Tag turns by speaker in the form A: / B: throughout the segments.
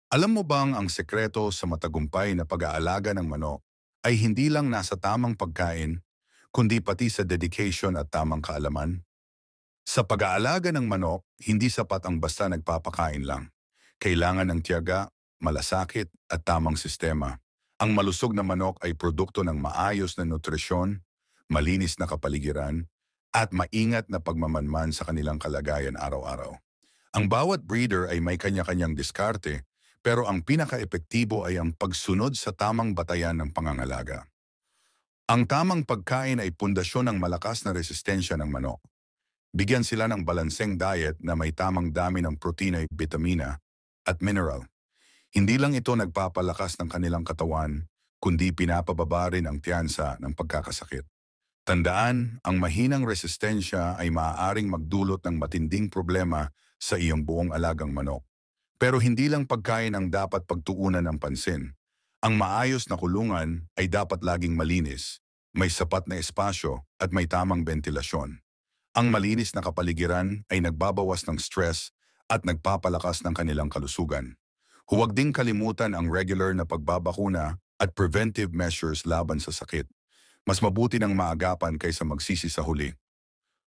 A: Alam mo bang ang sekreto sa matagumpay na pag-aalaga ng manok ay hindi lang nasa tamang pagkain, kundi pati sa dedication at tamang kaalaman? Sa pag-aalaga ng manok, hindi sapat ang basta nagpapakain lang. Kailangan ng tiyaga, malasakit at tamang sistema. Ang malusog na manok ay produkto ng maayos na nutrisyon, malinis na kapaligiran, at maingat na pagmamanman sa kanilang kalagayan araw-araw. Ang bawat breeder ay may kanya-kanyang diskarte, pero ang pinaka-epektibo ay ang pagsunod sa tamang batayan ng pangangalaga. Ang tamang pagkain ay pundasyon ng malakas na resistensya ng manok. Bigyan sila ng balanseng diet na may tamang dami ng protina, bitamina at mineral. Hindi lang ito nagpapalakas ng kanilang katawan, kundi pinapababa rin ang tiyansa ng pagkakasakit. Tandaan, ang mahinang resistensya ay maaaring magdulot ng matinding problema sa iyong buong alagang manok. Pero hindi lang pagkain ang dapat pagtuunan ng pansin. Ang maayos na kulungan ay dapat laging malinis, may sapat na espasyo at may tamang ventilasyon. Ang malinis na kapaligiran ay nagbabawas ng stress at nagpapalakas ng kanilang kalusugan. Huwag ding kalimutan ang regular na pagbabakuna at preventive measures laban sa sakit. Mas mabuti ng maagapan kaysa magsisi sa huli.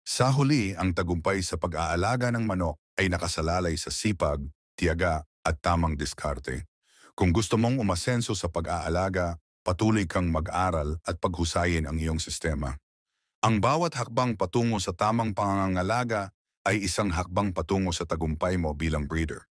A: Sa huli, ang tagumpay sa pag-aalaga ng manok ay nakasalalay sa sipag, tiyaga at tamang diskarte. Kung gusto mong umasenso sa pag-aalaga, patuloy kang mag-aral at paghusayin ang iyong sistema. Ang bawat hakbang patungo sa tamang pangangalaga ay isang hakbang patungo sa tagumpay mo bilang breeder.